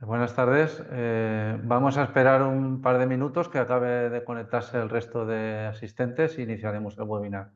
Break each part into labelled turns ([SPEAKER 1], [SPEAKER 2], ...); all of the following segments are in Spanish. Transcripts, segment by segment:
[SPEAKER 1] Buenas tardes. Vamos a esperar un par de minutos que acabe de conectarse el resto de asistentes y iniciaremos el webinar.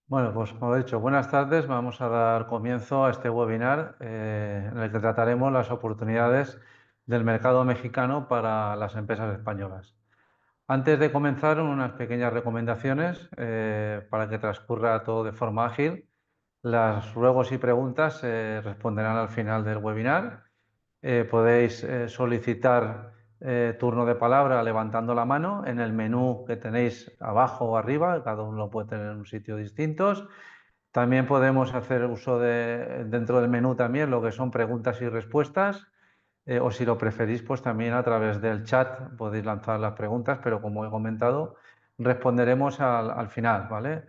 [SPEAKER 1] Bueno, pues como he dicho, buenas tardes. Vamos a dar comienzo a este webinar en el que trataremos las oportunidades del mercado mexicano para las empresas españolas. Antes de comenzar, unas pequeñas recomendaciones para que transcurra todo de forma ágil. Las ruegos y preguntas se responderán al final del webinar. Podéis solicitar turno de palabra levantando la mano en el menú que tenéis abajo o arriba, cada uno lo puede tener en un sitio distinto. También podemos hacer uso dentro del menú también lo que son preguntas y respuestas, o si lo preferís, pues también a través del chat podéis lanzar las preguntas, pero como he comentado, responderemos al final, ¿vale?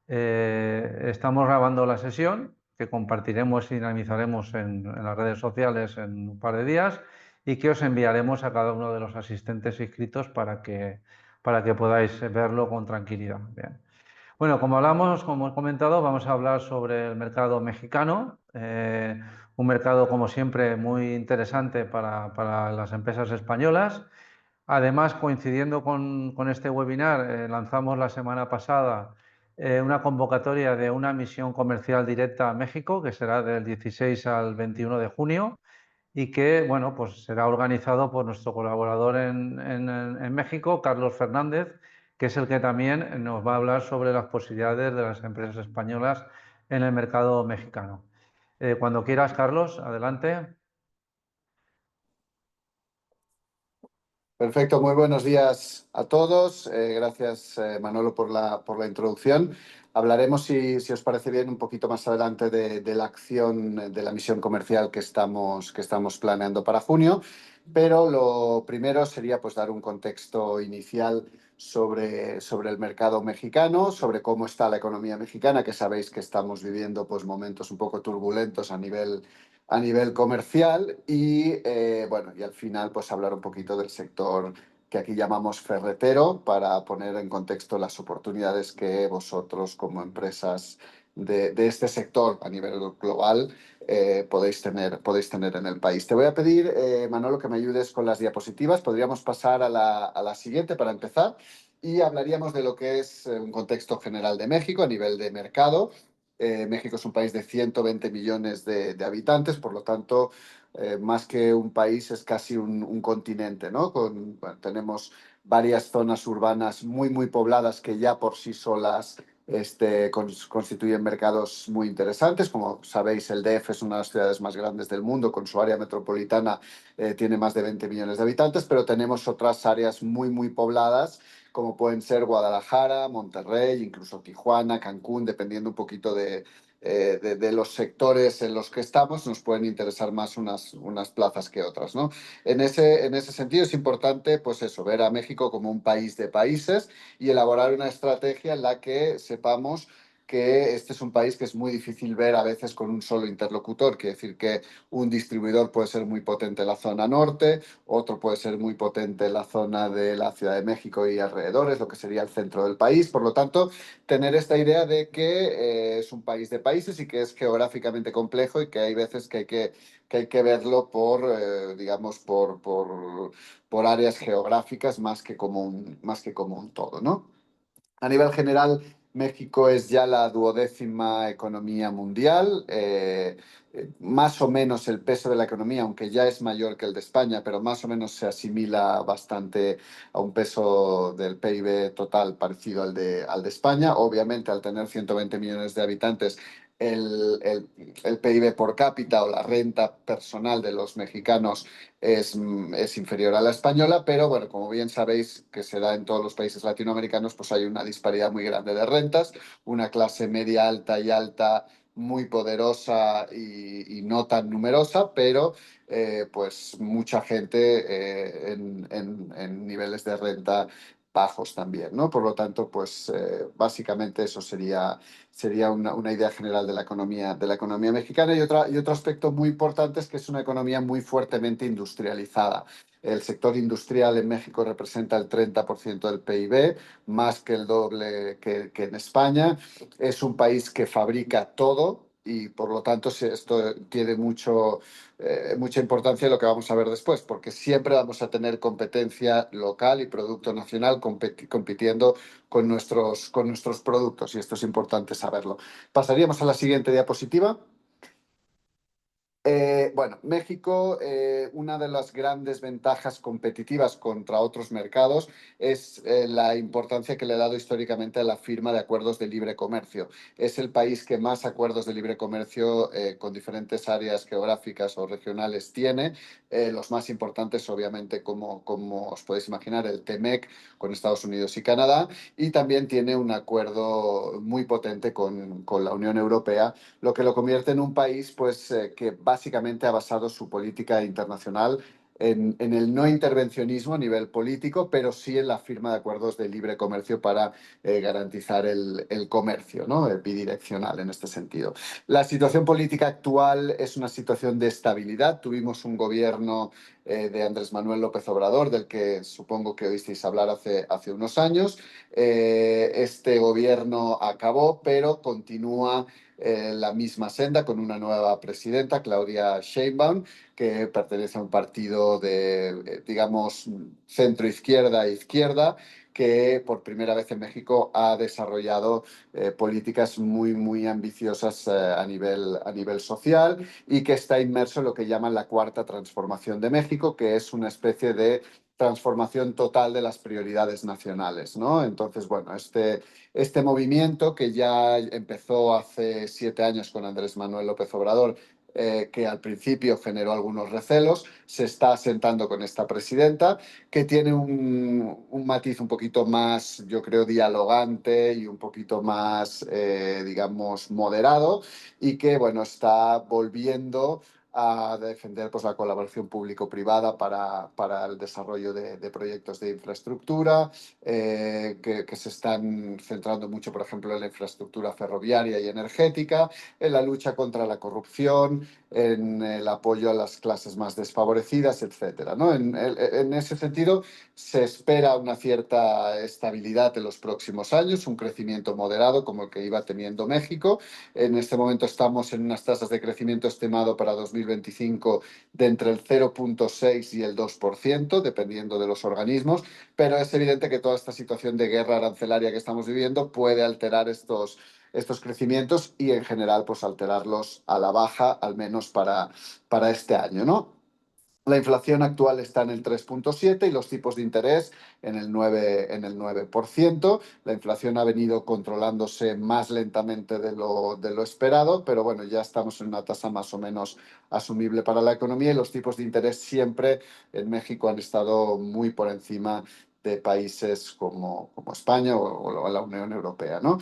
[SPEAKER 1] Estamos grabando la sesión, que compartiremos y dinamizaremos en las redes sociales en un par de días y que os enviaremos a cada uno de los asistentes inscritos para que podáis verlo con tranquilidad. Bien. Bueno, como he comentado, vamos a hablar sobre el mercado mexicano, un mercado, como siempre, muy interesante para las empresas españolas. Además, coincidiendo con este webinar, lanzamos la semana pasada una convocatoria de una misión comercial directa a México, que será del 16 al 21 de junio y que, bueno, pues será organizado por nuestro colaborador en México, Carlos Fernández, que es el que también nos va a hablar sobre las posibilidades de las empresas españolas en el mercado mexicano. Cuando quieras, Carlos, adelante.
[SPEAKER 2] Perfecto, muy buenos días a todos. Gracias, Manolo, por la introducción. Hablaremos, si os parece bien, un poquito más adelante de la acción de la misión comercial que estamos planeando para junio, pero lo primero sería pues, dar un contexto inicial sobre el mercado mexicano, sobre cómo está la economía mexicana, que sabéis que estamos viviendo pues, momentos un poco turbulentos a nivel comercial bueno, y al final pues hablar un poquito del sector que aquí llamamos ferretero para poner en contexto las oportunidades que vosotros como empresas de este sector a nivel global podéis tener en el país. Te voy a pedir, Manolo, que me ayudes con las diapositivas. Podríamos pasar a la siguiente para empezar y hablaríamos de lo que es un contexto general de México a nivel de mercado. México es un país de 120 millones de habitantes, por lo tanto, más que un país, es casi un continente, ¿no? Bueno, tenemos varias zonas urbanas muy pobladas que ya por sí solas constituyen mercados muy interesantes. Como sabéis, el DF es una de las ciudades más grandes del mundo, con su área metropolitana tiene más de 20 millones de habitantes, pero tenemos otras áreas muy pobladas como pueden ser Guadalajara, Monterrey, incluso Tijuana, Cancún, dependiendo un poquito de los sectores en los que estamos, nos pueden interesar más unas plazas que otras, ¿no? En ese sentido es importante, pues eso, ver a México como un país de países y elaborar una estrategia en la que sepamos que este es un país que es muy difícil ver a veces con un solo interlocutor. Quiere decir que un distribuidor puede ser muy potente en la zona norte, otro puede ser muy potente en la zona de la Ciudad de México y alrededores, lo que sería el centro del país. Por lo tanto, tener esta idea de que es un país de países y que es geográficamente complejo y que hay veces que hay que verlo por, digamos, por áreas geográficas más que como un todo, ¿no? A nivel general, México es ya la 12ª economía mundial. Más o menos el peso de la economía, aunque ya es mayor que el de España, pero más o menos se asimila bastante a un peso del PIB total parecido al de España. Obviamente, al tener 120 millones de habitantes, el, el, el PIB por cápita o la renta personal de los mexicanos es inferior a la española, pero bueno, como bien sabéis que se da en todos los países latinoamericanos, pues hay una disparidad muy grande de rentas, una clase media alta y alta muy poderosa y no tan numerosa, pero pues mucha gente en niveles de renta bajos también, ¿no? Por lo tanto, pues básicamente eso sería una idea general de la economía mexicana. Y otro aspecto muy importante es que es una economía muy fuertemente industrializada. El sector industrial en México representa el 30% del PIB, más que el doble que en España. Es un país que fabrica todo y por lo tanto esto tiene mucha importancia en lo que vamos a ver después, porque siempre vamos a tener competencia local y producto nacional compitiendo con nuestros productos y esto es importante saberlo. Pasaríamos a la siguiente diapositiva. Bueno, México, una de las grandes ventajas competitivas contra otros mercados es la importancia que le ha dado históricamente a la firma de acuerdos de libre comercio. Es el país que más acuerdos de libre comercio con diferentes áreas geográficas o regionales tiene. Los más importantes, obviamente, como os podéis imaginar, el TEMEC con Estados Unidos y Canadá, y también tiene un acuerdo muy potente con la Unión Europea, lo que lo convierte en un país pues, que básicamente ha basado su política internacional en el no intervencionismo a nivel político, pero sí en la firma de acuerdos de libre comercio para garantizar el comercio, ¿no? Bidireccional en este sentido. La situación política actual es una situación de estabilidad. Tuvimos un gobierno de Andrés Manuel López Obrador, del que supongo que oísteis hablar hace unos años. Este gobierno acabó, pero continúa la misma senda con una nueva presidenta, Claudia Sheinbaum, que pertenece a un partido de, digamos, centro-izquierda e izquierda, que por primera vez en México ha desarrollado políticas muy ambiciosas a nivel social y que está inmerso en lo que llaman la cuarta transformación de México, que es una especie de transformación total de las prioridades nacionales, ¿no? Entonces, bueno, este movimiento que ya empezó hace 7 años con Andrés Manuel López Obrador, que al principio generó algunos recelos, se está asentando con esta presidenta, que tiene un matiz un poquito más, yo creo, dialogante y un poquito más, digamos, moderado, y que, bueno, está volviendo a defender pues, la colaboración público-privada para el desarrollo de proyectos de infraestructura, que se están centrando mucho, por ejemplo, en la infraestructura ferroviaria y energética, en la lucha contra la corrupción, en el apoyo a las clases más desfavorecidas, etcétera, ¿no? En ese sentido, se espera una cierta estabilidad en los próximos años, un crecimiento moderado como el que iba teniendo México. En este momento estamos en unas tasas de crecimiento estimado para 2025 de entre el 0,6 y el 2%, dependiendo de los organismos, pero es evidente que toda esta situación de guerra arancelaria que estamos viviendo puede alterar estos crecimientos y en general pues alterarlos a la baja, al menos para este año, ¿no? La inflación actual está en el 3,7 y los tipos de interés en el 9%. La inflación ha venido controlándose más lentamente de lo esperado, pero bueno, ya estamos en una tasa más o menos asumible para la economía y los tipos de interés siempre en México han estado muy por encima de países como España o la Unión Europea, ¿no?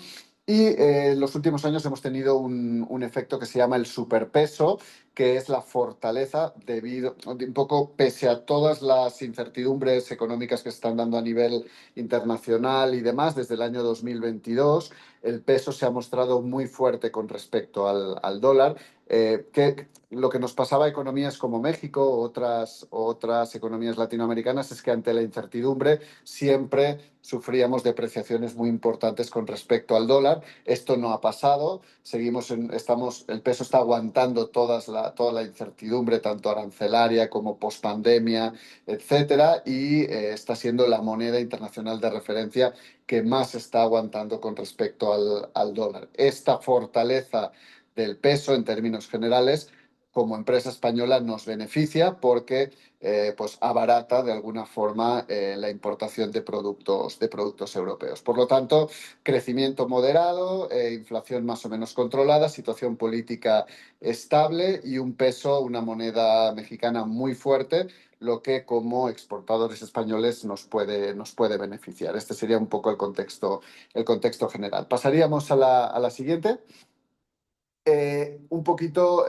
[SPEAKER 2] Y en los últimos años hemos tenido un efecto que se llama el superpeso, que es la fortaleza debido, un poco pese a todas las incertidumbres económicas que se están dando a nivel internacional y demás, desde el año 2022, el peso se ha mostrado muy fuerte con respecto al dólar, que lo que nos pasaba a economías como México otras economías latinoamericanas es que ante la incertidumbre siempre sufríamos depreciaciones muy importantes con respecto al dólar. Esto no ha pasado, el peso está aguantando toda la incertidumbre, tanto arancelaria como pospandemia, etcétera, y está siendo la moneda internacional de referencia que más está aguantando con respecto al dólar. Esta fortaleza del peso en términos generales como empresa española nos beneficia porque pues abarata de alguna forma la importación de productos europeos. Por lo tanto, crecimiento moderado, inflación más o menos controlada, situación política estable y un peso, una moneda mexicana muy fuerte, lo que como exportadores españoles nos puede beneficiar. Este sería un poco el contexto general. Pasaríamos a la siguiente. Un poquito,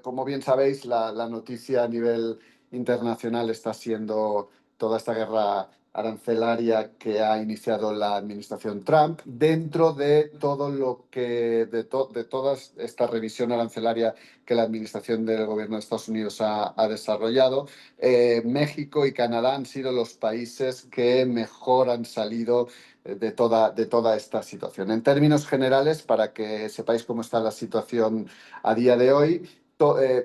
[SPEAKER 2] como bien sabéis, la noticia a nivel internacional está siendo toda esta guerra arancelaria que ha iniciado la administración Trump, dentro de todo lo que, de toda esta revisión arancelaria que la administración del gobierno de Estados Unidos ha desarrollado. México y Canadá han sido los países que mejor han salido de toda esta situación. En términos generales, para que sepáis cómo está la situación a día de hoy,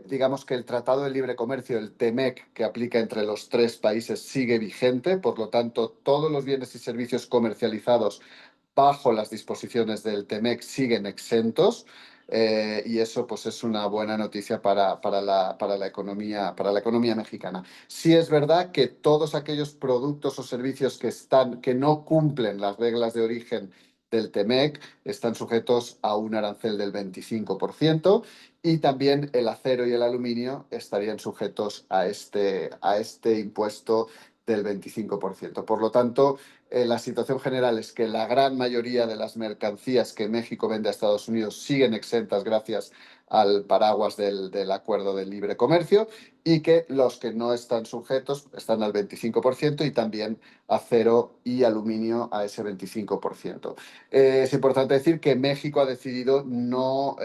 [SPEAKER 2] digamos que el Tratado de Libre Comercio, el TEMEC, que aplica entre los tres países, sigue vigente. Por lo tanto, todos los bienes y servicios comercializados bajo las disposiciones del TEMEC siguen exentos. Y eso pues es una buena noticia para para la economía mexicana. Sí es verdad que todos aquellos productos o servicios que no cumplen las reglas de origen del TEMEC están sujetos a un arancel del 25% y también el acero y el aluminio estarían sujetos a este impuesto del 25%. Por lo tanto, la situación general es que la gran mayoría de las mercancías que México vende a Estados Unidos siguen exentas gracias al paraguas del acuerdo de libre comercio y que los que no están sujetos están al 25% y también acero y aluminio a ese 25%. Es importante decir que México ha decidido no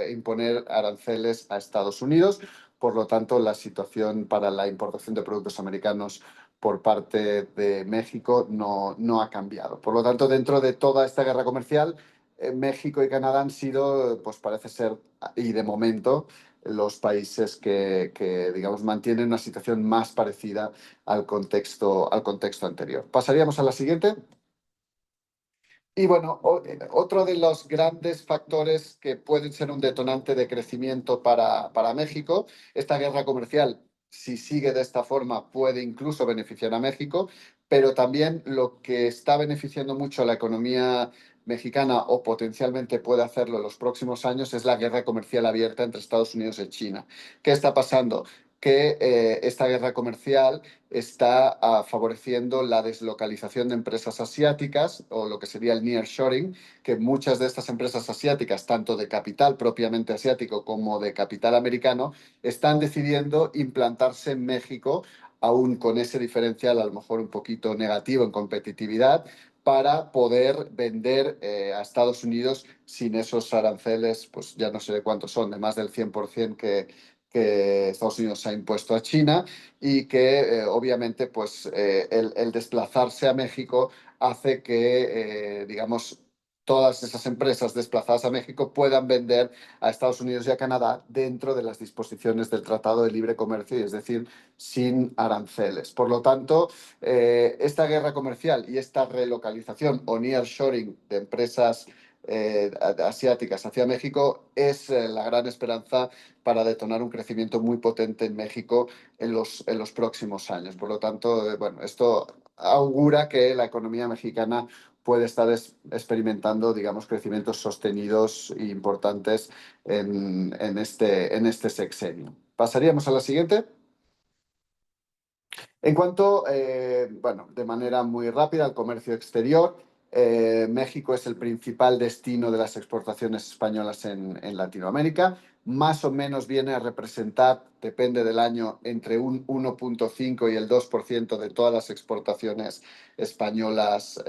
[SPEAKER 2] imponer aranceles a Estados Unidos, por lo tanto la situación para la importación de productos americanos por parte de México no ha cambiado. Por lo tanto, dentro de toda esta guerra comercial, México y Canadá han sido, pues parece ser, y de momento, los países digamos, mantienen una situación más parecida al contexto anterior. Pasaríamos a la siguiente. Y bueno, otro de los grandes factores que pueden ser un detonante de crecimiento para México, esta guerra comercial, si sigue de esta forma, puede incluso beneficiar a México, pero también lo que está beneficiando mucho a la economía mexicana o potencialmente puede hacerlo en los próximos años es la guerra comercial abierta entre Estados Unidos y China. ¿Qué está pasando? Que esta guerra comercial está favoreciendo la deslocalización de empresas asiáticas o lo que sería el nearshoring, que muchas de estas empresas asiáticas, tanto de capital propiamente asiático como de capital americano, están decidiendo implantarse en México, aún con ese diferencial a lo mejor un poquito negativo en competitividad, para poder vender a Estados Unidos sin esos aranceles, pues ya no sé de cuántos son, de más del 100% que Estados Unidos ha impuesto a China y que obviamente pues el desplazarse a México hace que, digamos, todas esas empresas desplazadas a México puedan vender a Estados Unidos y a Canadá dentro de las disposiciones del Tratado de Libre Comercio, y es decir, sin aranceles. Por lo tanto, esta guerra comercial y esta relocalización o nearshoring de empresas asiáticas hacia México es la gran esperanza para detonar un crecimiento muy potente en México en los próximos años. Por lo tanto, bueno, esto augura que la economía mexicana puede estar experimentando, digamos, crecimientos sostenidos e importantes en este sexenio. Pasaríamos a la siguiente. En cuanto, bueno, de manera muy rápida al comercio exterior, México es el principal destino de las exportaciones españolas en Latinoamérica. Más o menos viene a representar, depende del año, entre un 1,5 y el 2% de todas las exportaciones españolas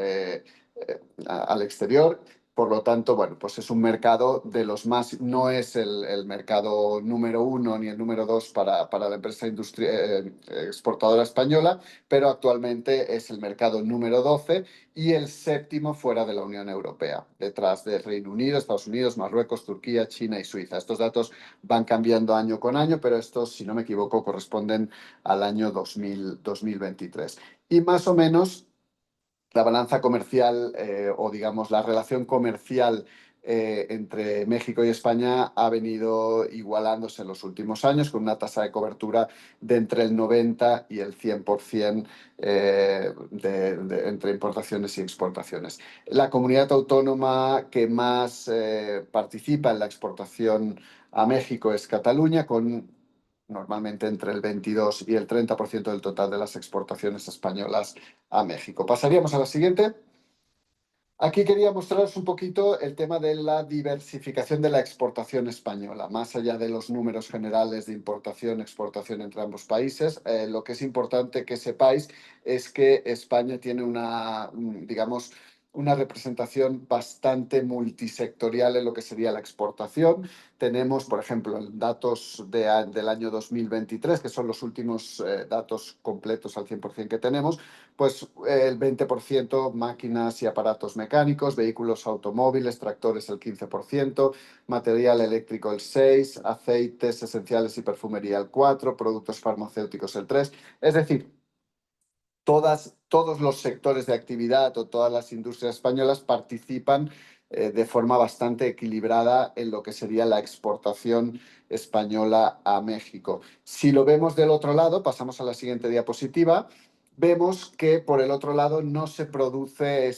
[SPEAKER 2] al exterior. Por lo tanto, bueno, pues es un mercado de los más, no es el mercado número uno ni el número dos para la empresa exportadora española, pero actualmente es el mercado número 12 y el séptimo fuera de la Unión Europea, detrás de Reino Unido, Estados Unidos, Marruecos, Turquía, China y Suiza. Estos datos van cambiando año con año, pero estos, si no me equivoco, corresponden al año 2023. Y más o menos la balanza comercial o digamos la relación comercial entre México y España ha venido igualándose en los últimos años con una tasa de cobertura de entre el 90 y el 100% entre importaciones y exportaciones. La comunidad autónoma que más participa en la exportación a México es Cataluña, con normalmente entre el 22 y el 30% del total de las exportaciones españolas a México. Pasaríamos a la siguiente. Aquí quería mostraros un poquito el tema de la diversificación de la exportación española, más allá de los números generales de importación, exportación entre ambos países. Lo que es importante que sepáis es que España tiene digamos, una representación bastante multisectorial en lo que sería la exportación. Tenemos, por ejemplo, datos del año 2023, que son los últimos datos completos al 100% que tenemos, pues el 20% máquinas y aparatos mecánicos, vehículos automóviles, tractores el 15%, material eléctrico el 6%, aceites esenciales y perfumería el 4%, productos farmacéuticos el 3%. Es decir, todos los sectores de actividad o todas las industrias españolas participan de forma bastante equilibrada en lo que sería la exportación española a México. Si lo vemos del otro lado, pasamos a la siguiente diapositiva, vemos que por el otro lado no se produce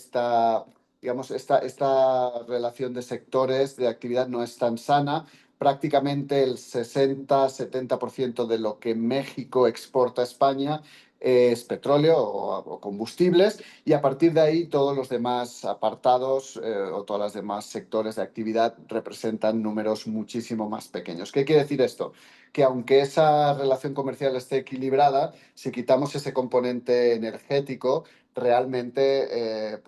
[SPEAKER 2] digamos, esta relación de sectores de actividad no es tan sana. Prácticamente el 60-70% de lo que México exporta a España es petróleo o combustibles, y a partir de ahí todos los demás apartados o todos los demás sectores de actividad representan números muchísimo más pequeños. ¿Qué quiere decir esto? Que aunque esa relación comercial esté equilibrada, si quitamos ese componente energético, realmente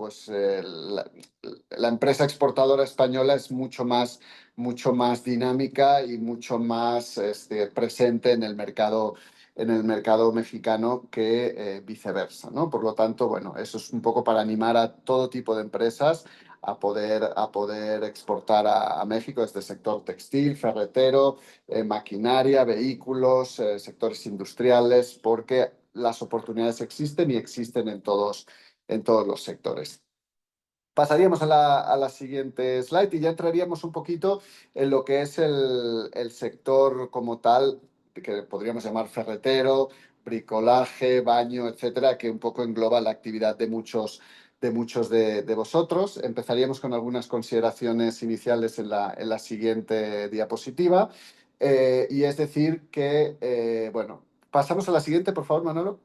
[SPEAKER 2] la empresa exportadora española es mucho más dinámica y mucho más presente en el mercado mexicano que viceversa, ¿no? Por lo tanto, bueno, eso es un poco para animar a todo tipo de empresas a poder exportar a México desde el sector textil, ferretero, maquinaria, vehículos, sectores industriales, porque las oportunidades existen y existen en todos los sectores. Pasaríamos a la siguiente slide y ya entraríamos un poquito en lo que es el sector como tal, que podríamos llamar ferretero, bricolaje, baño, etcétera, que un poco engloba la actividad de muchos de vosotros. Empezaríamos con algunas consideraciones iniciales en la siguiente diapositiva. Y es decir que, bueno, pasamos a la siguiente, por favor, Manolo.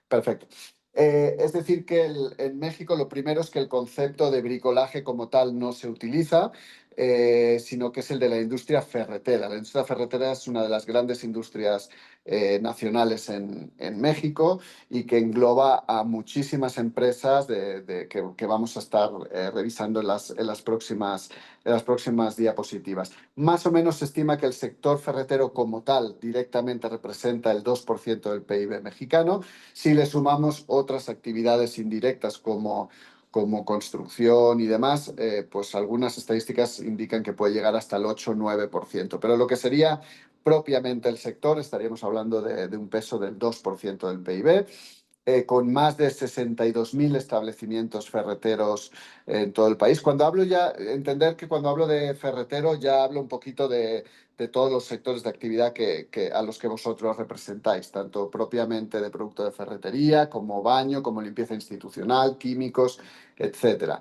[SPEAKER 2] Perfecto. Es decir, que en México lo primero es que el concepto de bricolaje como tal no se utiliza, sino que es el de la industria ferretera. La industria ferretera es una de las grandes industrias nacionales en México y que engloba a muchísimas empresas que vamos a estar revisando en las próximas diapositivas. Más o menos se estima que el sector ferretero como tal directamente representa el 2% del PIB mexicano. Si le sumamos otras actividades indirectas como construcción y demás, pues algunas estadísticas indican que puede llegar hasta el 8 o 9%. Pero lo que sería propiamente el sector, estaríamos hablando de un peso del 2% del PIB. Con más de 62.000 establecimientos ferreteros en todo el país. Entender que cuando hablo de ferretero ya hablo un poquito de todos los sectores de actividad a los que vosotros representáis, tanto propiamente de producto de ferretería, como baño, como limpieza institucional, químicos, etcétera.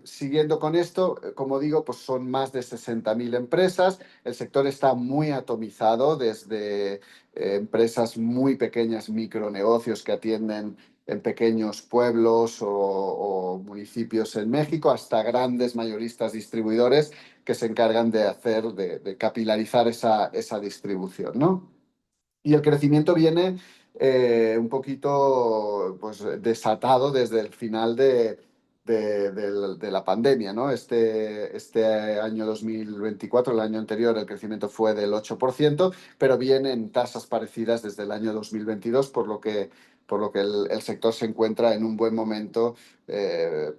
[SPEAKER 2] Siguiendo con esto, como digo, pues son más de 60.000 empresas. El sector está muy atomizado, desde empresas muy pequeñas, micronegocios que atienden en pequeños pueblos o municipios en México, hasta grandes mayoristas distribuidores que se encargan de de capilarizar esa distribución, ¿no? Y el crecimiento viene un poquito pues, desatado desde el final de la pandemia, ¿no? Este año 2024, el año anterior, el crecimiento fue del 8%, pero viene en tasas parecidas desde el año 2022, por lo que el sector se encuentra en un buen momento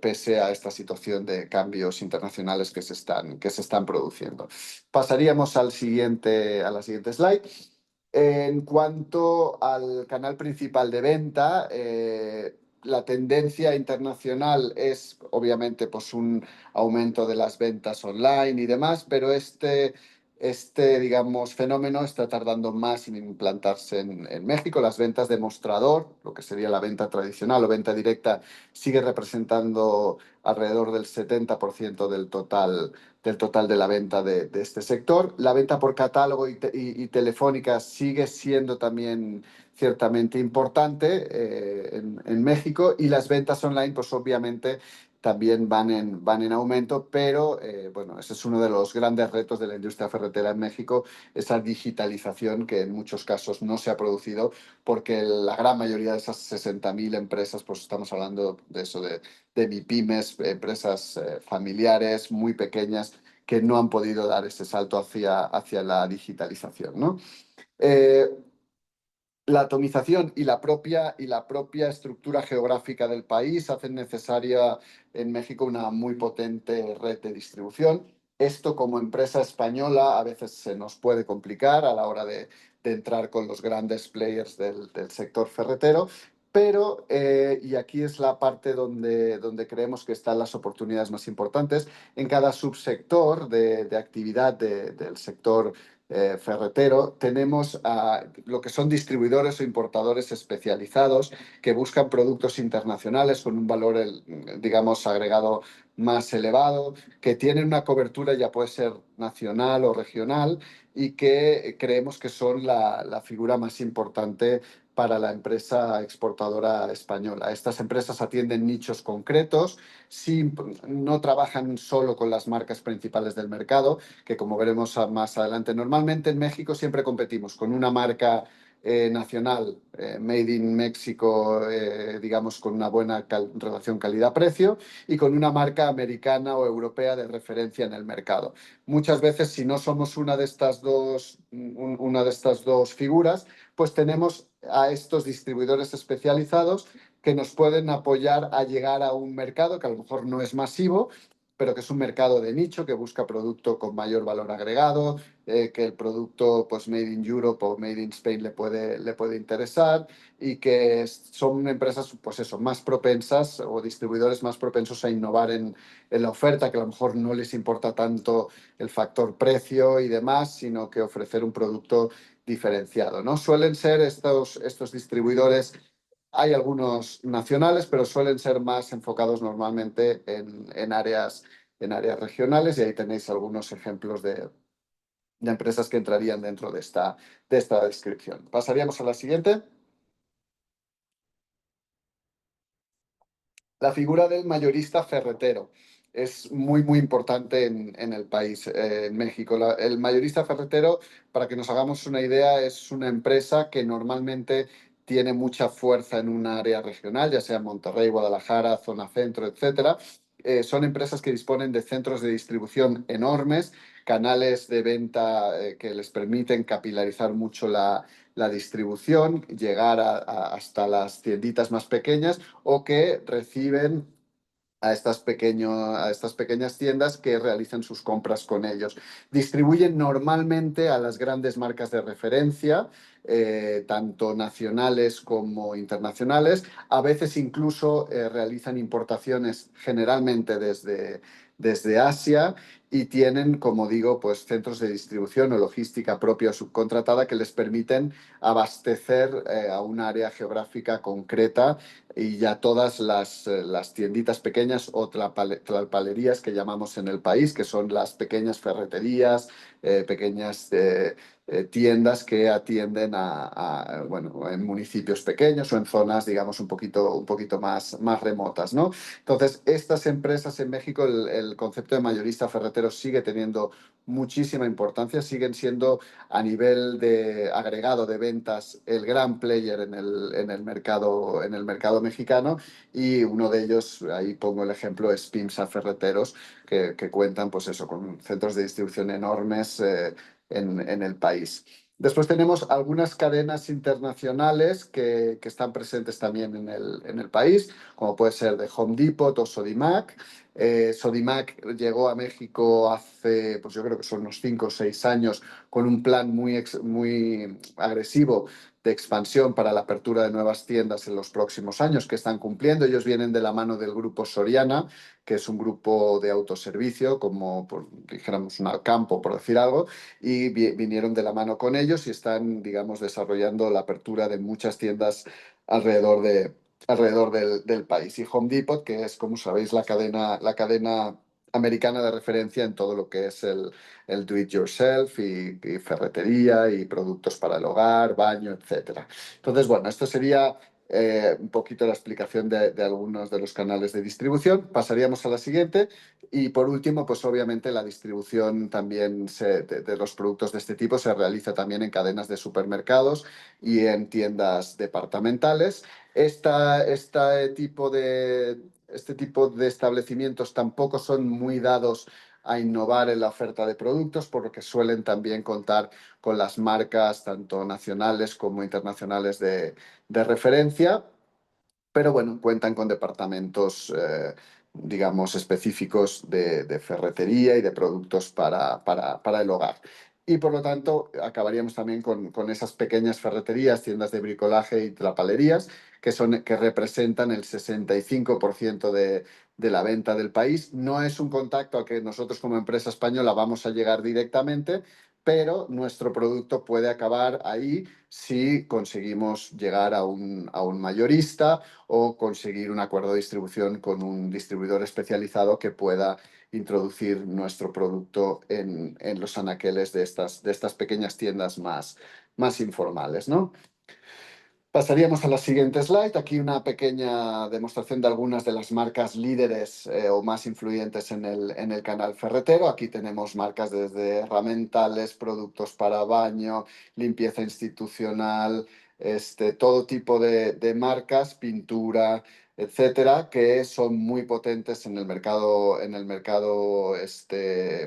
[SPEAKER 2] pese a esta situación de cambios internacionales que se están produciendo. Pasaríamos a la siguiente slide. En cuanto al canal principal de venta, la tendencia internacional es obviamente pues, un aumento de las ventas online y demás, pero digamos, fenómeno está tardando más en implantarse en México. Las ventas de mostrador, lo que sería la venta tradicional o venta directa, sigue representando alrededor del 70% del total de la venta de este sector. La venta por catálogo y telefónica sigue siendo también ciertamente importante en México, y las ventas online, pues obviamente también van en aumento, pero bueno, ese es uno de los grandes retos de la industria ferretera en México, esa digitalización que en muchos casos no se ha producido porque la gran mayoría de esas 60.000 empresas, pues estamos hablando de eso, de MIPYMES, empresas familiares muy pequeñas que no han podido dar ese salto hacia la digitalización, ¿no? Eh, la atomización y la propia estructura geográfica del país hacen necesaria en México una muy potente red de distribución. Esto como empresa española a veces se nos puede complicar a la hora de entrar con los grandes players del sector ferretero, pero, y aquí es la parte donde creemos que están las oportunidades más importantes, en cada subsector de actividad del sector ferretero, tenemos lo que son distribuidores o importadores especializados que buscan productos internacionales con un valor, digamos, agregado más elevado, que tienen una cobertura, ya puede ser nacional o regional, y que creemos que son la figura más importante para la empresa exportadora española. Estas empresas atienden nichos concretos, sí, no trabajan solo con las marcas principales del mercado, que como veremos más adelante, normalmente en México siempre competimos con una marca nacional, Made in México, digamos, con una buena relación calidad-precio, y con una marca americana o europea de referencia en el mercado. Muchas veces, si no somos una de estas dos figuras, pues tenemos a estos distribuidores especializados que nos pueden apoyar a llegar a un mercado que a lo mejor no es masivo, pero que es un mercado de nicho que busca producto con mayor valor agregado, que el producto pues Made in Europe o Made in Spain le puede interesar, y que son empresas pues eso, más propensas o distribuidores más propensos a innovar en la oferta, que a lo mejor no les importa tanto el factor precio y demás, sino que ofrecer un producto diferenciado, ¿no? Suelen ser estos distribuidores, hay algunos nacionales, pero suelen ser más enfocados normalmente en áreas regionales, y ahí tenéis algunos ejemplos de empresas que entrarían dentro de esta descripción. Pasaríamos a la siguiente. La figura del mayorista ferretero es muy importante en el país, en México. El mayorista ferretero, para que nos hagamos una idea, es una empresa que normalmente tiene mucha fuerza en un área regional, ya sea Monterrey, Guadalajara, zona centro, etcétera. Son empresas que disponen de centros de distribución enormes, canales de venta que les permiten capilarizar mucho la distribución, llegar hasta las tienditas más pequeñas, o que reciben a estas pequeñas tiendas que realizan sus compras con ellos. Distribuyen normalmente a las grandes marcas de referencia, tanto nacionales como internacionales. A veces incluso realizan importaciones generalmente desde Asia, y tienen, como digo, pues centros de distribución o logística propia o subcontratada que les permiten abastecer a un área geográfica concreta y ya todas las tienditas pequeñas o tlalpalerías que llamamos en el país, que son las pequeñas ferreterías, pequeñas tiendas que atienden bueno, en municipios pequeños o en zonas, digamos, un poquito más remotas, ¿no? Entonces, estas empresas en México, el concepto de mayorista ferretero sigue teniendo muchísima importancia, siguen siendo a nivel de agregado de ventas el gran player en el mercado mexicano, y uno de ellos, ahí pongo el ejemplo, es PIMSA Ferreteros, que cuentan pues eso, con centros de distribución enormes en el país. Después tenemos algunas cadenas internacionales que están presentes también en el país, como puede ser de Home Depot o Sodimac. Sodimac llegó a México hace, pues yo creo que son unos 5 o 6 años, con un plan muy agresivo de expansión para la apertura de nuevas tiendas en los próximos años, que están cumpliendo. Ellos vienen de la mano del grupo Soriana, que es un grupo de autoservicio, como dijéramos un Alcampo, por decir algo, y vinieron de la mano con ellos y están, digamos, desarrollando la apertura de muchas tiendas alrededor del país. Y Home Depot, que es, como sabéis, la cadena americana de referencia en todo lo que es el do it yourself y ferretería y productos para el hogar, baño, etcétera. Entonces, bueno, esto sería un poquito la explicación de algunos de los canales de distribución. Pasaríamos a la siguiente. Y por último, pues obviamente la distribución también de los productos de este tipo se realiza también en cadenas de supermercados y en tiendas departamentales. Este tipo de establecimientos tampoco son muy dados a innovar en la oferta de productos, por lo que suelen también contar con las marcas tanto nacionales como internacionales de referencia, pero bueno, cuentan con departamentos, digamos, específicos de ferretería y de productos para el hogar. Y por lo tanto, acabaríamos también con esas pequeñas ferreterías, tiendas de bricolaje y trapalerías, que representan el 65% de la venta del país. No es un contacto al que nosotros como empresa española vamos a llegar directamente, pero nuestro producto puede acabar ahí si conseguimos llegar a un mayorista o conseguir un acuerdo de distribución con un distribuidor especializado que pueda introducir nuestro producto en los anaqueles de estas pequeñas tiendas más informales, ¿no? Pasaríamos a la siguiente slide. Aquí una pequeña demostración de algunas de las marcas líderes o más influyentes en el canal ferretero. Aquí tenemos marcas desde herramientales, productos para baño, limpieza institucional, todo tipo de marcas, pintura, etcétera, que son muy potentes en el mercado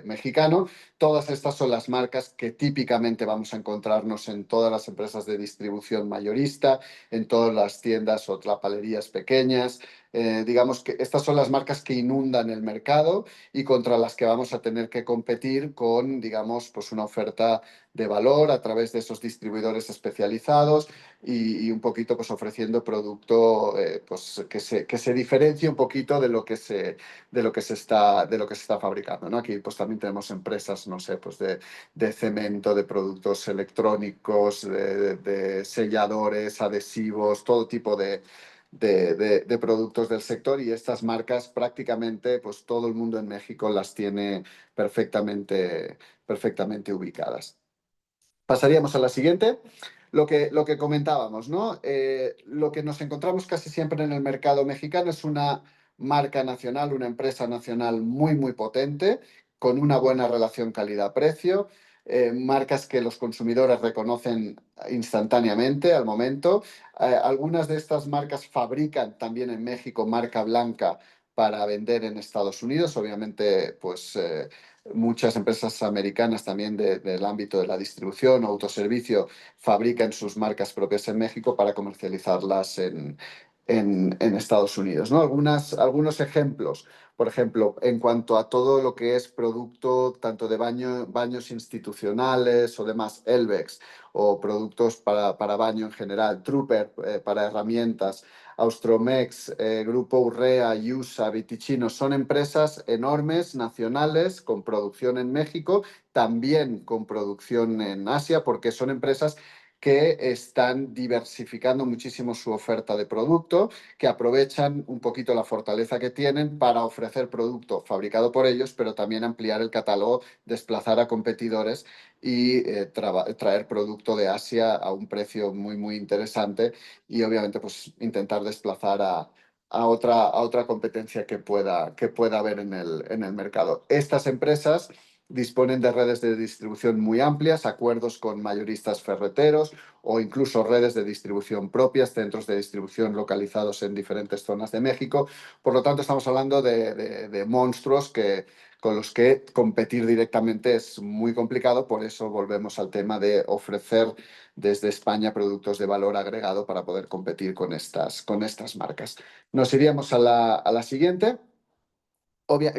[SPEAKER 2] mexicano. Todas estas son las marcas que típicamente vamos a encontrarnos en todas las empresas de distribución mayorista, en todas las tiendas o tlapalerías pequeñas. Digamos que estas son las marcas que inundan el mercado y contra las que vamos a tener que competir con, digamos, pues una oferta de valor a través de esos distribuidores especializados y un poquito pues ofreciendo producto pues que se diferencie un poquito de lo que se está fabricando, ¿no? Aquí pues también tenemos empresas, no sé, pues de cemento, de productos electrónicos, de selladores, adhesivos, todo tipo de productos del sector, y estas marcas prácticamente pues todo el mundo en México las tiene perfectamente ubicadas. Pasaríamos a la siguiente. Lo que comentábamos, ¿no? Lo que nos encontramos casi siempre en el mercado mexicano es una marca nacional, una empresa nacional muy potente, con una buena relación calidad-precio, marcas que los consumidores reconocen instantáneamente al momento. Algunas de estas marcas fabrican también en México marca blanca para vender en Estados Unidos. Obviamente, pues muchas empresas americanas también del ámbito de la distribución o autoservicio fabrican sus marcas propias en México para comercializarlas en Estados Unidos, ¿no? Algunos ejemplos, por ejemplo, en cuanto a todo lo que es producto tanto de baños institucionales o demás, Elvex, o productos para baño en general, Trooper para herramientas, Austromex, Grupo Urrea, IUSA, Viticino, son empresas enormes, nacionales, con producción en México, también con producción en Asia, porque son empresas que están diversificando muchísimo su oferta de producto, que aprovechan un poquito la fortaleza que tienen para ofrecer producto fabricado por ellos, pero también ampliar el catálogo, desplazar a competidores y traer producto de Asia a un precio muy, muy interesante y obviamente pues intentar desplazar a otra competencia que pueda haber en el mercado. Estas empresas disponen de redes de distribución muy amplias, acuerdos con mayoristas ferreteros o incluso redes de distribución propias, centros de distribución localizados en diferentes zonas de México. Por lo tanto, estamos hablando de monstruos con los que competir directamente es muy complicado. Por eso volvemos al tema de ofrecer desde España productos de valor agregado para poder competir con estas marcas. Nos iríamos a la siguiente.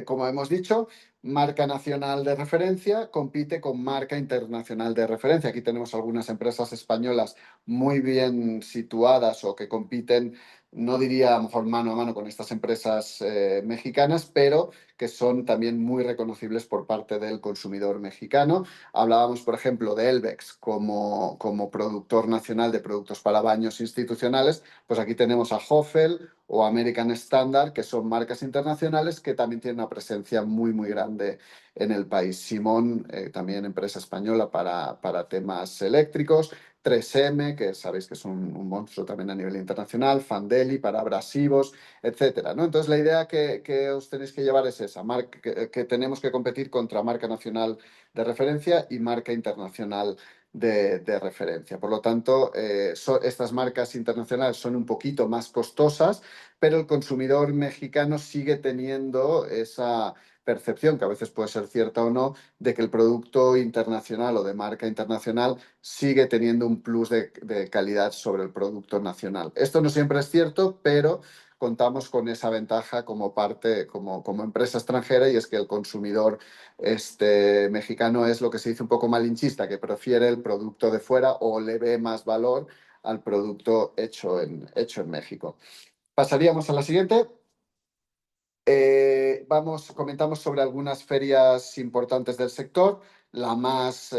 [SPEAKER 2] Como hemos dicho, marca nacional de referencia compite con marca internacional de referencia. Aquí tenemos algunas empresas españolas muy bien situadas o que compiten, no diría a lo mejor mano a mano con estas empresas mexicanas, pero que son también muy reconocibles por parte del consumidor mexicano. Hablábamos, por ejemplo, de Elvex como productor nacional de productos para baños institucionales. Pues aquí tenemos a Hoffel o American Standard, que son marcas internacionales que también tienen una presencia muy, muy grande en el país. Simón, también empresa española para temas eléctricos. 3M, que sabéis que es un monstruo también a nivel internacional, Fandeli para abrasivos, etcétera, ¿no? Entonces, la idea que os tenéis que llevar es esa, que tenemos que competir contra marca nacional de referencia y marca internacional de referencia. Por lo tanto, estas marcas internacionales son un poquito más costosas, pero el consumidor mexicano sigue teniendo esa percepción, que a veces puede ser cierta o no, de que el producto internacional o de marca internacional sigue teniendo un plus de calidad sobre el producto nacional. Esto no siempre es cierto, pero contamos con esa ventaja como como empresa extranjera, y es que el consumidor mexicano es lo que se dice un poco malinchista, que prefiere el producto de fuera o le ve más valor al producto hecho en México. Pasaríamos a la siguiente. Comentamos sobre algunas ferias importantes del sector. La más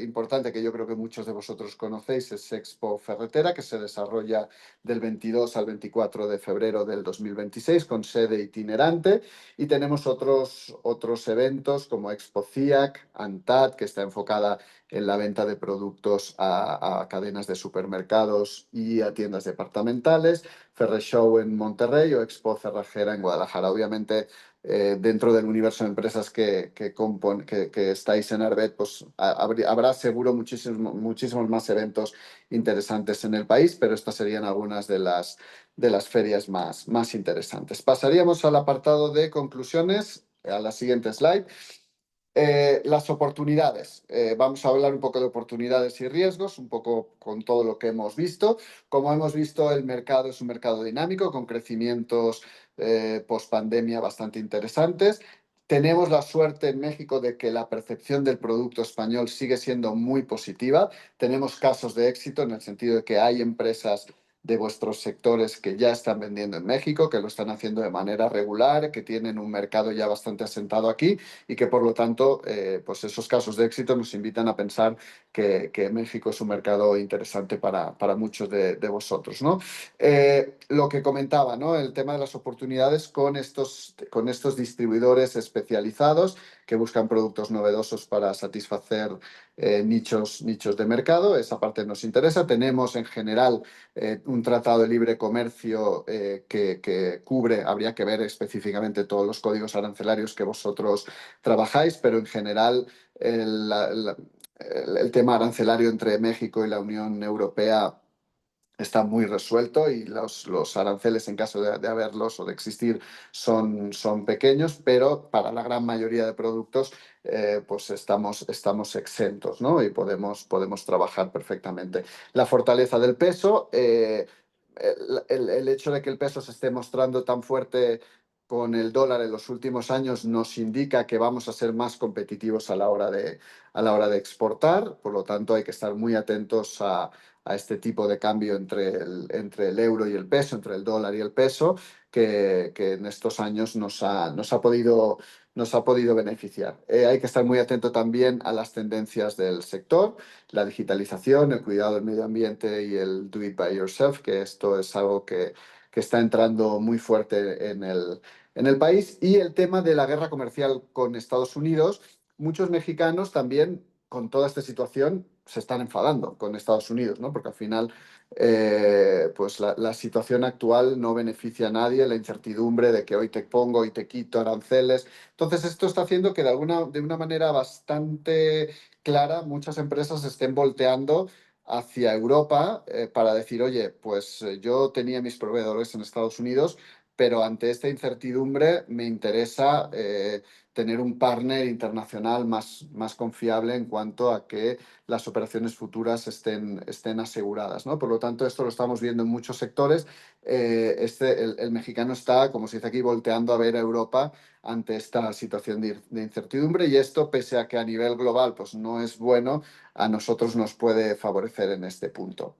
[SPEAKER 2] importante, que yo creo que muchos de vosotros conocéis, es Expo Ferretera, que se desarrolla del 22 al 24 de febrero del 2026 con sede itinerante. Y tenemos otros eventos como Expo CIAC, ANTAD, que está enfocada en la venta de productos a cadenas de supermercados y a tiendas departamentales, Ferreshow en Monterrey o Expo Cerrajera en Guadalajara. Obviamente, dentro del universo de empresas que estáis en Arbet, pues habrá seguro muchísimos más eventos interesantes en el país, pero estas serían algunas de las ferias más interesantes. Pasaríamos al apartado de conclusiones, a la siguiente slide. Las oportunidades. Vamos a hablar un poco de oportunidades y riesgos, un poco con todo lo que hemos visto. Como hemos visto, el mercado es un mercado dinámico, con crecimientos post pandemia bastante interesantes. Tenemos la suerte en México de que la percepción del producto español sigue siendo muy positiva. Tenemos casos de éxito en el sentido de que hay empresas de vuestros sectores que ya están vendiendo en México, que lo están haciendo de manera regular, que tienen un mercado ya bastante asentado aquí y que por lo tanto, pues esos casos de éxito nos invitan a pensar que México es un mercado interesante para muchos de vosotros, ¿no? Lo que comentaba, ¿no? El tema de las oportunidades con estos distribuidores especializados que buscan productos novedosos para satisfacer nichos de mercado. Esa parte nos interesa. Tenemos en general un tratado de libre comercio que cubre, habría que ver específicamente todos los códigos arancelarios que vosotros trabajáis, pero en general el tema arancelario entre México y la Unión Europea está muy resuelto y los aranceles, en caso de haberlos o de existir, son pequeños, pero para la gran mayoría de productos pues estamos exentos, ¿no? Y podemos trabajar perfectamente. La fortaleza del peso. el hecho de que el peso se esté mostrando tan fuerte con el dólar en los últimos años nos indica que vamos a ser más competitivos a la hora de exportar. Por lo tanto, hay que estar muy atentos a este tipo de cambio entre el euro y el peso, entre el dólar y el peso, que en estos años nos ha podido beneficiar. Hay que estar muy atento también a las tendencias del sector, la digitalización, el cuidado del medio ambiente y el do it by yourself, que esto es algo que está entrando muy fuerte en el país. Y el tema de la guerra comercial con Estados Unidos, muchos mexicanos también con toda esta situación se están enfadando con Estados Unidos, ¿no? Porque al final pues la situación actual no beneficia a nadie, la incertidumbre de que hoy te pongo, hoy te quito aranceles. Entonces esto está haciendo que de una manera bastante clara muchas empresas estén volteando hacia Europa para decir, oye, pues yo tenía mis proveedores en Estados Unidos, pero ante esta incertidumbre me interesa tener un partner internacional más confiable en cuanto a que las operaciones futuras estén aseguradas, ¿no? Por lo tanto, esto lo estamos viendo en muchos sectores. El mexicano está, como se dice aquí, volteando a ver a Europa ante esta situación de incertidumbre, y esto, pese a que a nivel global pues, no es bueno, a nosotros nos puede favorecer en este punto.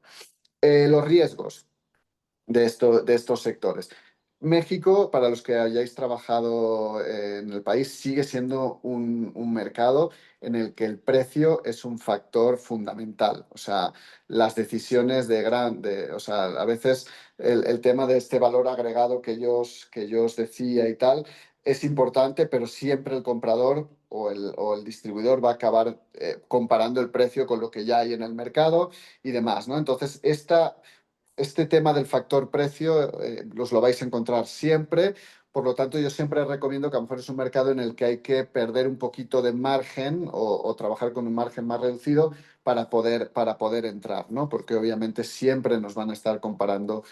[SPEAKER 2] Los riesgos de estos sectores. México, para los que hayáis trabajado en el país, sigue siendo un mercado en el que el precio es un factor fundamental. O sea, las decisiones o sea, a veces el tema de este valor agregado que yo os decía y tal, es importante, pero siempre el comprador o el distribuidor va a acabar comparando el precio con lo que ya hay en el mercado y demás, ¿no? Entonces, este tema del factor precio los lo vais a encontrar siempre. Por lo tanto, yo siempre recomiendo que a lo mejor es un mercado en el que hay que perder un poquito de margen o trabajar con un margen más reducido para poder entrar, ¿no? Porque obviamente siempre nos van a estar comparando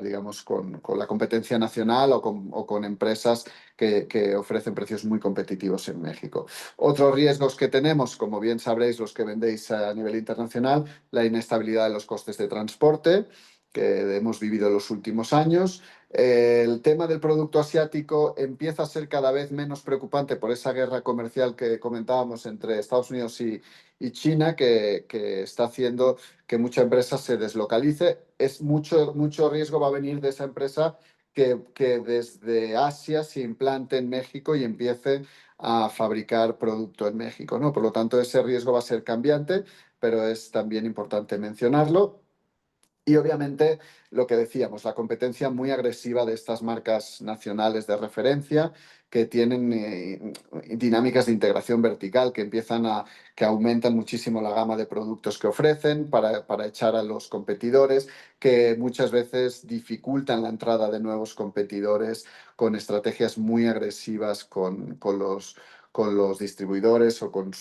[SPEAKER 2] digamos, con la competencia nacional o con empresas que ofrecen precios muy competitivos en México. Otros riesgos que tenemos, como bien sabréis los que vendéis a nivel internacional, la inestabilidad de los costes de transporte que hemos vivido en los últimos años. El tema del producto asiático empieza a ser cada vez menos preocupante por esa guerra comercial que comentábamos entre Estados Unidos y China, que está haciendo que mucha empresa se deslocalice. Mucho riesgo va a venir de esa empresa que desde Asia se implante en México y empiece a fabricar producto en México, ¿no? Por lo tanto, ese riesgo va a ser cambiante, pero es también importante mencionarlo. Y obviamente lo que decíamos, la competencia muy agresiva de estas marcas nacionales de referencia que tienen dinámicas de integración vertical que aumentan muchísimo la gama de productos que ofrecen para echar a los competidores, que muchas veces dificultan la entrada de nuevos competidores con estrategias muy agresivas con los distribuidores o con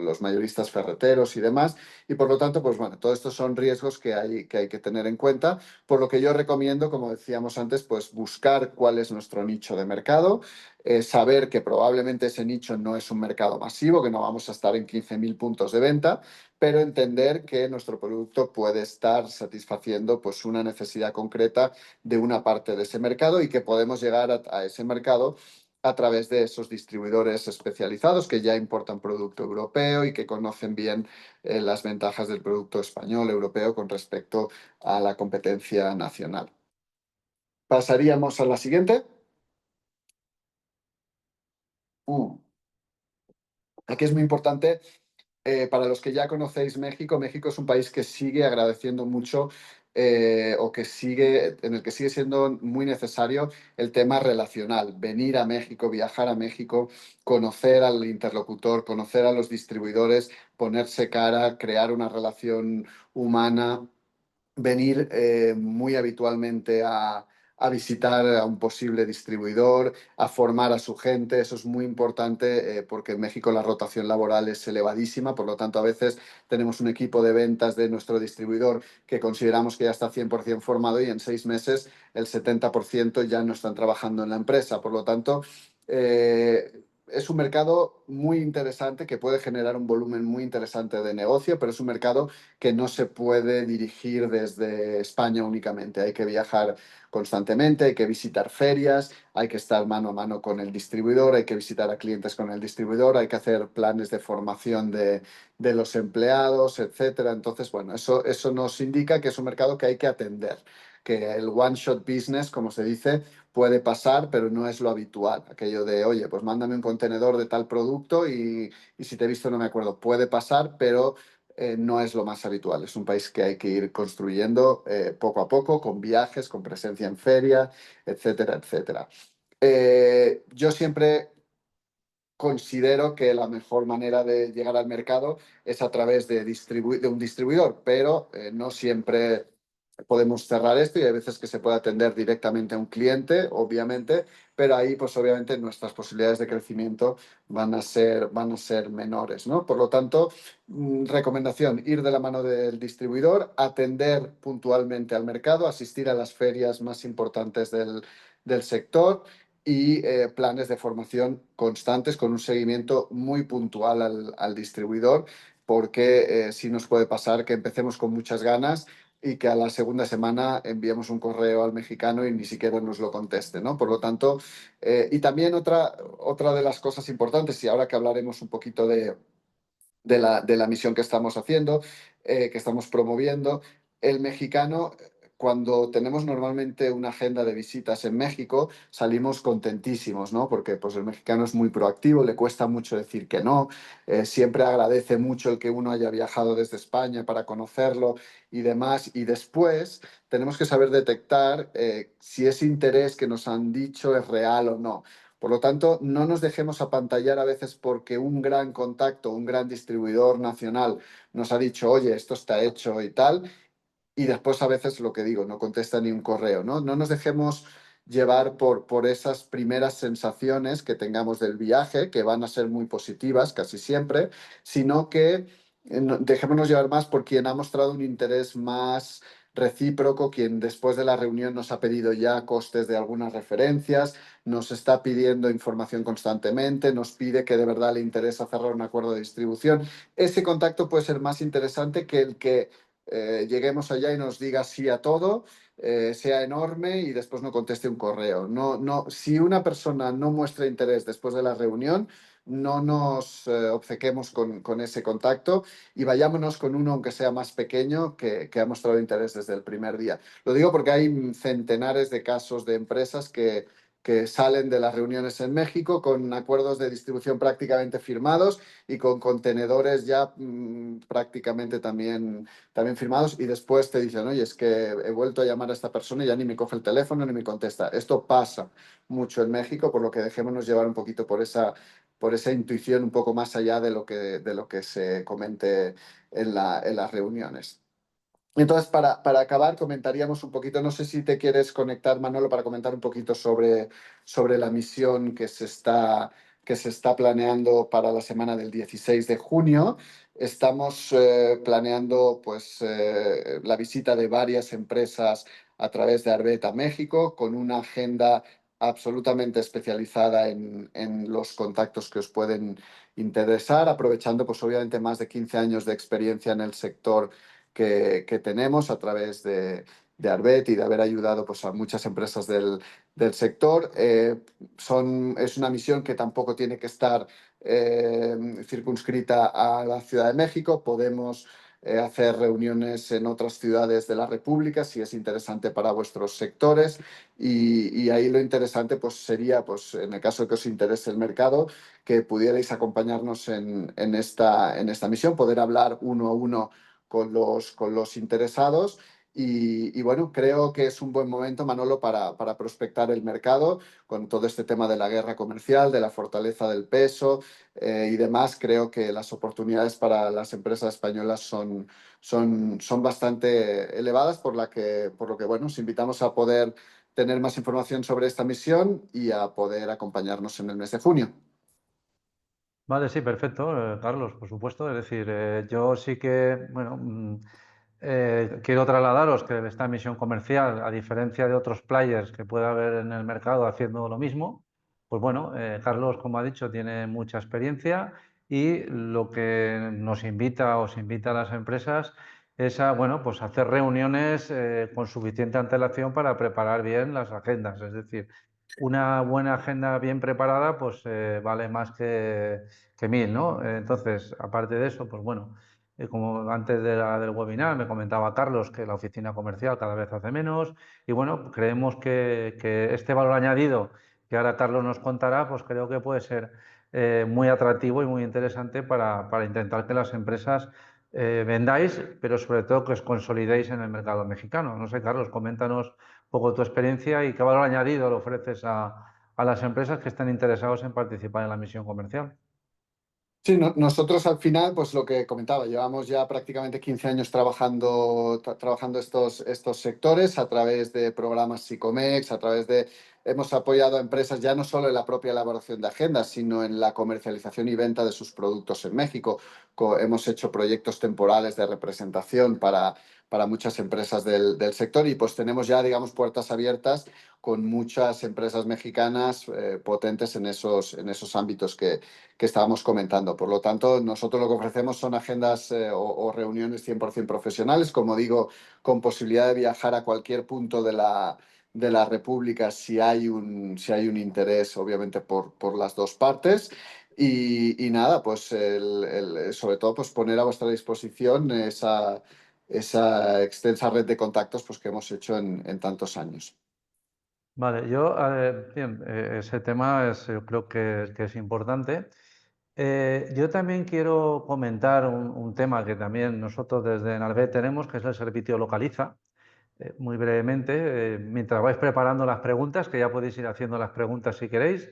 [SPEAKER 2] los mayoristas ferreteros y demás. Y por lo tanto, pues bueno, todos estos son riesgos que hay que tener en cuenta, por lo que yo recomiendo, como decíamos antes, pues buscar cuál es nuestro nicho de mercado, saber que probablemente ese nicho no es un mercado masivo, que no vamos a estar en 15.000 puntos de venta, pero entender que nuestro producto puede estar satisfaciendo pues una necesidad concreta de una parte de ese mercado y que podemos llegar a ese mercado a través de esos distribuidores especializados que ya importan producto europeo y que conocen bien las ventajas del producto español, europeo, con respecto a la competencia nacional. Pasaríamos a la siguiente. Aquí es muy importante para los que ya conocéis México. México es un país que sigue agradeciendo mucho en el que sigue siendo muy necesario el tema relacional. Venir a México, viajar a México, conocer al interlocutor, conocer a los distribuidores, ponerse cara, crear una relación humana, venir muy habitualmente a visitar a un posible distribuidor, a formar a su gente. Eso es muy importante porque en México la rotación laboral es elevadísima, por lo tanto a veces tenemos un equipo de ventas de nuestro distribuidor que consideramos que ya está 100% formado y en 6 meses el 70% ya no están trabajando en la empresa. Por lo tanto, es un mercado muy interesante que puede generar un volumen muy interesante de negocio, pero es un mercado que no se puede dirigir desde España únicamente. Hay que viajar constantemente, hay que visitar ferias, hay que estar mano a mano con el distribuidor, hay que visitar a clientes con el distribuidor, hay que hacer planes de formación de los empleados, etcétera. Entonces, bueno, eso nos indica que es un mercado que hay que atender, que el one-shot business, como se dice, puede pasar, pero no es lo habitual. Aquello de, oye, pues mándame un contenedor de tal producto y si te he visto no me acuerdo. Puede pasar, pero no es lo más habitual. Es un país que hay que ir construyendo poco a poco, con viajes, con presencia en feria, etcétera, etcétera. Yo siempre considero que la mejor manera de llegar al mercado es a través de un distribuidor, pero no siempre podemos cerrar esto y hay veces que se puede atender directamente a un cliente, obviamente, pero ahí pues obviamente nuestras posibilidades de crecimiento van a ser menores, ¿no? Por lo tanto, recomendación, ir de la mano del distribuidor, atender puntualmente al mercado, asistir a las ferias más importantes del sector y planes de formación constantes con un seguimiento muy puntual al distribuidor, porque sí nos puede pasar que empecemos con muchas ganas y que a la segunda semana enviemos un correo al mexicano y ni siquiera nos lo conteste, ¿no? Por lo tanto, y también otra de las cosas importantes, y ahora que hablaremos un poquito de la misión que estamos haciendo, que estamos promoviendo. El mexicano, cuando tenemos normalmente una agenda de visitas en México, salimos contentísimos, ¿no? Porque pues, el mexicano es muy proactivo, le cuesta mucho decir que no, siempre agradece mucho el que uno haya viajado desde España para conocerlo y demás. Y después tenemos que saber detectar si ese interés que nos han dicho es real o no. Por lo tanto, no nos dejemos apantallar a veces porque un gran contacto, un gran distribuidor nacional nos ha dicho, oye, esto está hecho y tal, y después a veces lo que digo, no contesta ni un correo, ¿no? No nos dejemos llevar por esas primeras sensaciones que tengamos del viaje, que van a ser muy positivas casi siempre, sino que dejémonos llevar más por quien ha mostrado un interés más recíproco, quien después de la reunión nos ha pedido ya costes de algunas referencias, nos está pidiendo información constantemente, nos pide que de verdad le interesa cerrar un acuerdo de distribución. Ese contacto puede ser más interesante que el que lleguemos allá y nos diga sí a todo, sea enorme y después no conteste un correo. No, no, si una persona no muestra interés después de la reunión, no nos obcequemos con ese contacto y vayámonos con uno, aunque sea más pequeño, que ha mostrado interés desde el primer día. Lo digo porque hay centenares de casos de empresas que salen de las reuniones en México con acuerdos de distribución prácticamente firmados y con contenedores ya prácticamente también firmados y después te dicen, oye, es que he vuelto a llamar a esta persona y ya ni me coge el teléfono ni me contesta. Esto pasa mucho en México, por lo que dejémonos llevar un poquito por esa intuición un poco más allá de lo que se comente en las reuniones. Entonces, para acabar, comentaríamos un poquito, no sé si te quieres conectar, Manolo, para comentar un poquito sobre la misión que se está planeando para la semana del 16 de junio. Estamos planeando pues, la visita de varias empresas a través de Arbeta México, con una agenda absolutamente especializada en los contactos que os pueden interesar, aprovechando pues obviamente más de 15 años de experiencia en el sector que tenemos a través de Arbet y de haber ayudado pues, a muchas empresas del sector. Es una misión que tampoco tiene que estar circunscrita a la Ciudad de México. Podemos hacer reuniones en otras ciudades de la República si es interesante para vuestros sectores y ahí lo interesante pues, sería, pues, en el caso de que os interese el mercado, que pudierais acompañarnos en esta misión, poder hablar uno a uno con los interesados. Bueno, creo que es un buen momento, Manolo, para prospectar el mercado con todo este tema de la guerra comercial, de la fortaleza del peso y demás. Creo que las oportunidades para las empresas españolas son bastante elevadas, por lo que, bueno, os invitamos a poder tener más información sobre esta misión y a poder acompañarnos en el mes de junio.
[SPEAKER 1] Vale, sí, perfecto, Carlos, por supuesto. Es decir, yo sí que, bueno, quiero trasladaros que esta misión comercial, a diferencia de otros players que pueda haber en el mercado haciendo lo mismo, Pues bueno, Carlos, como ha dicho, tiene mucha experiencia y lo que nos invita o se invita a las empresas es a, bueno, pues hacer reuniones con suficiente antelación para preparar bien las agendas. Es decir, una buena agenda bien preparada pues vale más que mil, ¿no? Entonces, aparte de eso, pues bueno, como antes del webinar me comentaba Carlos que la oficina comercial cada vez hace menos y bueno, creemos que este valor añadido que ahora Carlos nos contará, pues creo que puede ser muy atractivo y muy interesante para intentar que las empresas vendáis, pero sobre todo que os consolidéis en el mercado mexicano. No sé, Carlos, coméntanos un poco tu experiencia y qué valor añadido le ofreces a las empresas que estén interesados en participar en la misión comercial.
[SPEAKER 2] Sí, nosotros al final, pues lo que comentaba, llevamos ya prácticamente 15 años trabajando estos sectores a través de programas Sicomex, hemos apoyado a empresas ya no solo en la propia elaboración de agendas, sino en la comercialización y venta de sus productos en México. Hemos hecho proyectos temporales de representación para muchas empresas del sector y pues tenemos ya, digamos, puertas abiertas con muchas empresas mexicanas potentes en esos ámbitos que estábamos comentando. Por lo tanto, nosotros lo que ofrecemos son agendas o reuniones 100% profesionales, como digo, con posibilidad de viajar a cualquier punto de la República si hay un interés, obviamente, por las dos partes. Y nada, pues sobre todo pues poner a vuestra disposición esa extensa red de contactos pues, que hemos hecho en tantos años.
[SPEAKER 1] Vale, yo, bien, ese tema yo creo que es importante. Yo también quiero comentar un tema que también nosotros desde Narvé tenemos, que es el servicio Localiza. Muy brevemente, mientras vais preparando las preguntas, que ya podéis ir haciendo las preguntas si queréis,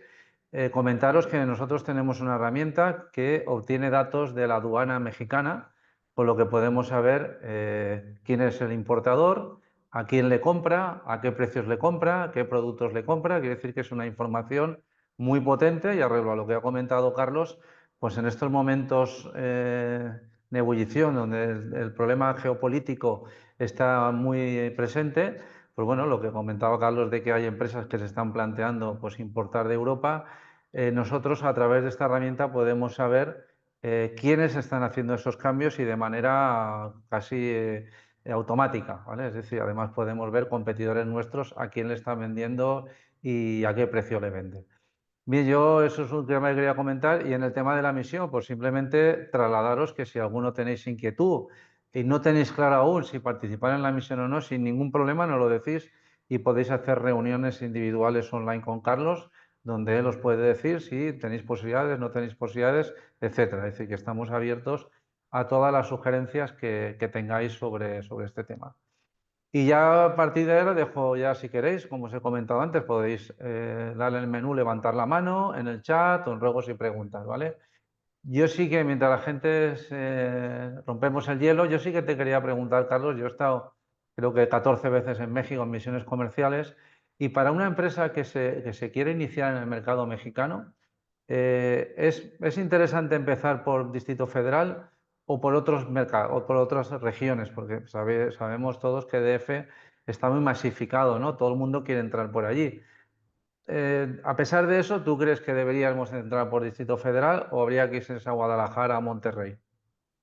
[SPEAKER 1] comentaros que nosotros tenemos una herramienta que obtiene datos de la aduana mexicana, con lo que podemos saber quién es el importador, a quién le compra, a qué precios le compra, qué productos le compra. Quiere decir que es una información muy potente y arreglo a lo que ha comentado Carlos, pues en estos momentos de ebullición, donde el problema geopolítico está muy presente, pues bueno, lo que comentaba Carlos de que hay empresas que se están planteando pues importar de Europa, nosotros a través de esta herramienta podemos saber quiénes están haciendo esos cambios y de manera casi automática, ¿vale? Es decir, además podemos ver competidores nuestros a quién le están vendiendo y a qué precio le venden. Bien, yo eso es un tema que quería comentar y en el tema de la misión, pues simplemente trasladaros que si alguno tenéis inquietud y no tenéis claro aún si participar en la misión o no, sin ningún problema nos lo decís y podéis hacer reuniones individuales online con Carlos, donde él os puede decir si tenéis posibilidades, no tenéis posibilidades, etcétera. Es decir, que estamos abiertos a todas las sugerencias que tengáis sobre este tema. Y ya a partir de ahora dejo ya si queréis, como os he comentado antes, podéis darle el menú, levantar la mano en el chat o en ruegos y preguntas, ¿vale? Yo sí que mientras la gente rompemos el hielo, yo sí que te quería preguntar, Carlos, yo he estado creo que 14 veces en México en misiones comerciales y para una empresa que se quiere iniciar en el mercado mexicano, es interesante empezar por Distrito Federal o por otros mercados o por otras regiones, porque sabemos todos que DF está muy masificado, ¿no? Todo el mundo quiere entrar por allí. A pesar de eso, ¿tú crees que deberíamos entrar por Distrito Federal o habría que irse a Guadalajara, a Monterrey?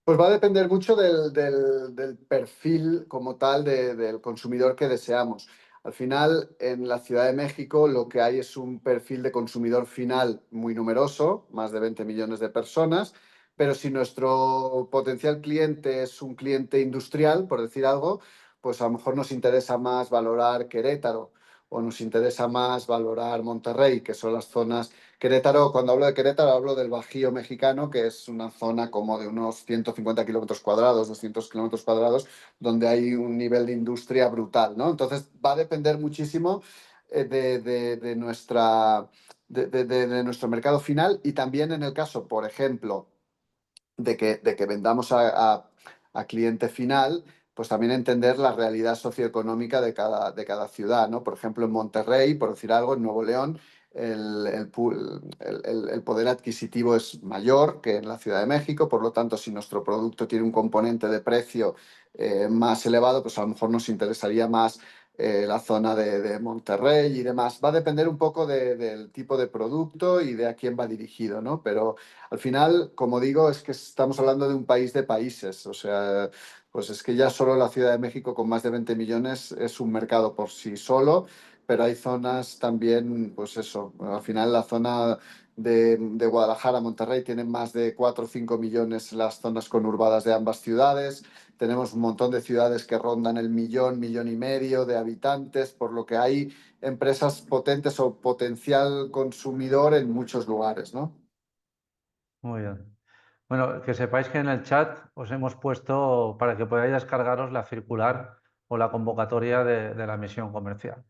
[SPEAKER 2] Pues va a depender mucho del perfil como tal del consumidor que deseamos. Al final, en la Ciudad de México lo que hay es un perfil de consumidor final muy numeroso, más de 20 millones de personas, pero si nuestro potencial cliente es un cliente industrial, por decir algo, pues a lo mejor nos interesa más valorar Querétaro o nos interesa más valorar Monterrey, que son las zonas. Querétaro, cuando hablo de Querétaro, hablo del Bajío mexicano, que es una zona como de unos 150 kilómetros cuadrados, 200 kilómetros cuadrados, donde hay un nivel de industria brutal, ¿no? Entonces, va a depender muchísimo de nuestro mercado final y también en el caso, por ejemplo, de que vendamos a cliente final, pues también entender la realidad socioeconómica de cada ciudad, ¿no? Por ejemplo, en Monterrey, por decir algo, en Nuevo León, el poder adquisitivo es mayor que en la Ciudad de México, por lo tanto, si nuestro producto tiene un componente de precio más elevado, pues a lo mejor nos interesaría más la zona de Monterrey y demás. Va a depender un poco del tipo de producto y de a quién va dirigido, ¿no? Pero al final, como digo, es que estamos hablando de un país de países. O sea, pues es que ya solo la Ciudad de México con más de 20 millones es un mercado por sí solo, pero hay zonas también, pues eso, al final la zona de Guadalajara, Monterrey, tienen más de 4 o 5 millones las zonas conurbadas de ambas ciudades. Tenemos un montón de ciudades que rondan el millón, millón y medio de habitantes, por lo que hay empresas potentes o potencial consumidor en muchos lugares, ¿no?
[SPEAKER 1] Muy bien. Bueno, que sepáis que en el chat os hemos puesto para que podáis descargaros la circular o la convocatoria de la misión comercial.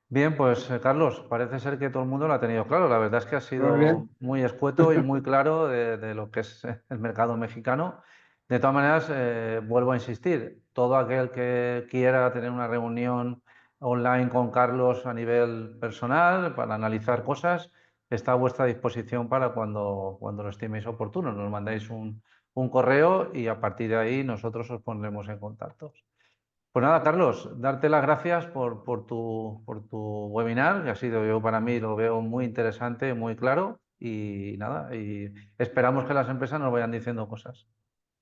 [SPEAKER 1] Bien, pues Carlos, parece ser que todo el mundo lo ha tenido claro. La verdad es que ha
[SPEAKER 2] Muy
[SPEAKER 1] sido
[SPEAKER 2] bien.
[SPEAKER 1] muy escueto y muy claro de lo que es el mercado mexicano. De todas maneras, vuelvo a insistir, todo aquel que quiera tener una reunión online con Carlos a nivel personal para analizar cosas, está a vuestra disposición para cuando lo estiméis oportuno. Nos mandáis un correo y a partir de ahí nosotros os pondremos en contacto. Pues nada, Carlos, darte las gracias por tu webinar, que ha sido yo para mí lo veo muy interesante, muy claro y nada, y esperamos que las empresas nos vayan diciendo cosas.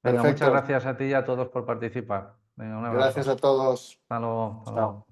[SPEAKER 1] Venga, muchas
[SPEAKER 2] Perfecto.
[SPEAKER 1] gracias a ti y a todos por participar. Venga, un
[SPEAKER 2] Gracias
[SPEAKER 1] abrazo.
[SPEAKER 2] a todos.
[SPEAKER 1] Hasta luego, hasta
[SPEAKER 2] Chao.
[SPEAKER 1] luego.